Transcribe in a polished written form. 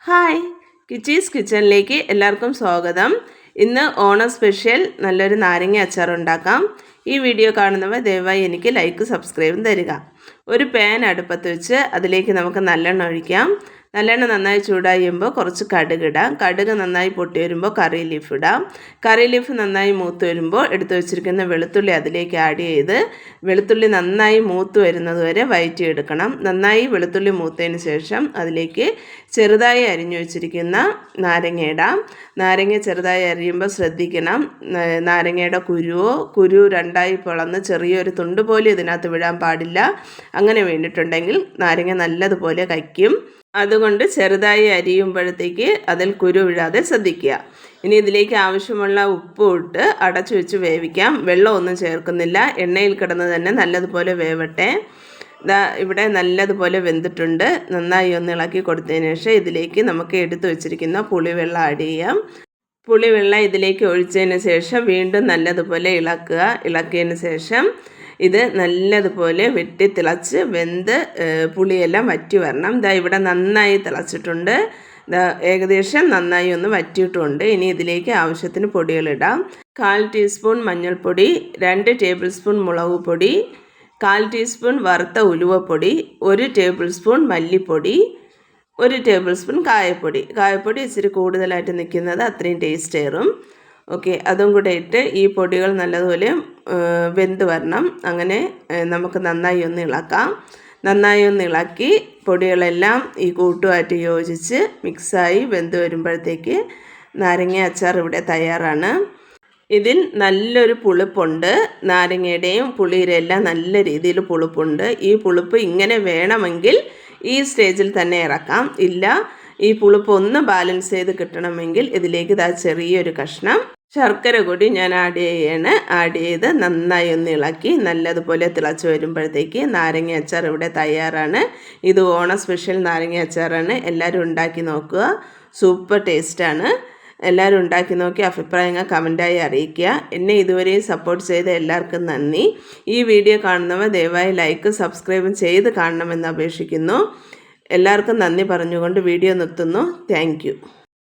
Hi, കിച്ചീസ് കിച്ചണിലേക്ക് എല്ലാവർക്കും സ്വാഗതം. ഇന്ന് ഓണം സ്പെഷ്യൽ നല്ലൊരു നാരങ്ങ അച്ചാർ ഉണ്ടാക്കാം. ഈ വീഡിയോ കാണുന്നവർ ദയവായി എനിക്ക് ലൈക്ക് സബ്സ്ക്രൈബും തരിക. ഒരു പാൻ അടുപ്പത്ത് വെച്ച് അതിലേക്ക് നമുക്ക് നല്ലെണ്ണ ഒഴിക്കാം. നല്ലെണ്ണ നന്നായി ചൂടായുമ്പോൾ കുറച്ച് കടുകിടാം. കടുക് നന്നായി പൊട്ടി വരുമ്പോൾ കറി ലീഫ് ഇടാം. കറി ലീഫ് നന്നായി മൂത്ത് വരുമ്പോൾ എടുത്തു വെച്ചിരിക്കുന്ന വെളുത്തുള്ളി അതിലേക്ക് ആഡ് ചെയ്ത് വെളുത്തുള്ളി നന്നായി മൂത്ത് വരുന്നത് വരെ വഴറ്റിയെടുക്കണം. നന്നായി വെളുത്തുള്ളി മൂത്തതിന് ശേഷം അതിലേക്ക് ചെറുതായി അരിഞ്ഞു വെച്ചിരിക്കുന്ന നാരങ്ങ ഇടാം. നാരങ്ങ ചെറുതായി അരിയുമ്പോൾ ശ്രദ്ധിക്കണം, നാരങ്ങയുടെ കുരു രണ്ടായി പിളർന്ന് ചെറിയൊരു തുണ്ട് പോലും ഇതിനകത്ത് വിടാൻ പാടില്ല. അങ്ങനെ വീണിട്ടുണ്ടെങ്കിൽ നാരങ്ങ നല്ലതുപോലെ കയ്ക്കും. അതുകൊണ്ട് ചെറുതായി അരിയുമ്പോഴത്തേക്ക് അതിൽ കുരു വീഴാതെ ശ്രദ്ധിക്കുക. ഇനി ഇതിലേക്ക് ആവശ്യമുള്ള ഉപ്പ് ഇട്ട് അടച്ചു വെച്ച് വേവിക്കാം. വെള്ളമൊന്നും ചേർക്കുന്നില്ല. എണ്ണയിൽ കിടന്ന് തന്നെ നല്ലതുപോലെ വേവട്ടെ. ഇവിടെ നല്ലതുപോലെ വെന്തിട്ടുണ്ട്. നന്നായി ഒന്ന് ഇളക്കി കൊടുത്തതിന് ശേഷം ഇതിലേക്ക് നമുക്ക് എടുത്തു വെച്ചിരിക്കുന്ന പുളിവെള്ളം ആഡ് ചെയ്യാം. പുളിവെള്ളം ഇതിലേക്ക് ഒഴിച്ചതിന് ശേഷം വീണ്ടും നല്ലതുപോലെ ഇളക്കിയതിന് ശേഷം ഇത് നല്ലതുപോലെ വെട്ടി തിളച്ച് വെന്ത് പുളിയെല്ലാം വറ്റി വരണം. ഇവിടെ നന്നായി തിളച്ചിട്ടുണ്ട്. ഏകദേശം നന്നായി ഒന്ന് വറ്റിയിട്ടുമുണ്ട്. ഇനി ഇതിലേക്ക് ആവശ്യത്തിന് പൊടികളിടാം. 1/4 ടീസ്പൂൺ മഞ്ഞൾപ്പൊടി, 2 ടേബിൾ സ്പൂൺ മുളക് പൊടി, 1/4 ടീസ്പൂൺ വറുത്ത ഉലുവപ്പൊടി, 1 ടേബിൾ സ്പൂൺ മല്ലിപ്പൊടി, 1 ടേബിൾ സ്പൂൺ കായപ്പൊടി ഇച്ചിരി കൂടുതലായിട്ട് നിൽക്കുന്നത് അത്രയും ടേസ്റ്റ് ഏറും. ഓക്കെ, അതും കൂടെ ഇട്ട് ഈ പൊടികൾ നല്ലതുപോലെ വെന്ത് വരണം. അങ്ങനെ നമുക്ക് നന്നായി ഒന്ന് ഇളക്കാം. നന്നായി ഒന്ന് ഇളക്കി പൊടികളെല്ലാം ഈ കൂട്ടുമായിട്ട് യോജിച്ച് മിക്സായി വെന്ത് വരുമ്പോഴത്തേക്ക് നാരങ്ങ അച്ചാർ ഇവിടെ തയ്യാറാണ്. ഇതിൽ നല്ലൊരു പുളിപ്പുണ്ട്. നാരങ്ങയുടെയും പുളിയുടെയും എല്ലാം നല്ല രീതിയിൽ പുളിപ്പുണ്ട്. ഈ പുളിപ്പ് ഇങ്ങനെ വേണമെങ്കിൽ ഈ സ്റ്റേജിൽ തന്നെ ഇറക്കാം. ഇല്ല, ഈ പുളിപ്പ് ഒന്ന് ബാലൻസ് ചെയ്ത് കിട്ടണമെങ്കിൽ ഇതിലേക്ക് ചെറിയൊരു കഷ്ണം ശർക്കര കൂടി ഞാൻ ആഡ് ചെയ്ത് നന്നായി ഒന്ന് ഇളക്കി നല്ലതുപോലെ തിളച്ച് വരുമ്പോഴത്തേക്ക് നാരങ്ങ അച്ചാർ ഇവിടെ തയ്യാറാണ്. ഇത് ഓണം സ്പെഷ്യൽ നാരങ്ങ അച്ചാറാണ്. എല്ലാവരും ഉണ്ടാക്കി നോക്കുക. സൂപ്പർ ടേസ്റ്റാണ്. എല്ലാവരും ഉണ്ടാക്കി നോക്കി അഭിപ്രായങ്ങൾ കമൻറ്റായി അറിയിക്കുക. എന്നെ ഇതുവരെയും സപ്പോർട്ട് ചെയ്ത എല്ലാവർക്കും നന്ദി. ഈ വീഡിയോ കാണുന്നവർ ദയവായി ലൈക്ക് സബ്സ്ക്രൈബും ചെയ്ത് കാണണമെന്ന് അപേക്ഷിക്കുന്നു. എല്ലാവർക്കും നന്ദി പറഞ്ഞുകൊണ്ട് വീഡിയോ നിർത്തുന്നു. Thank you.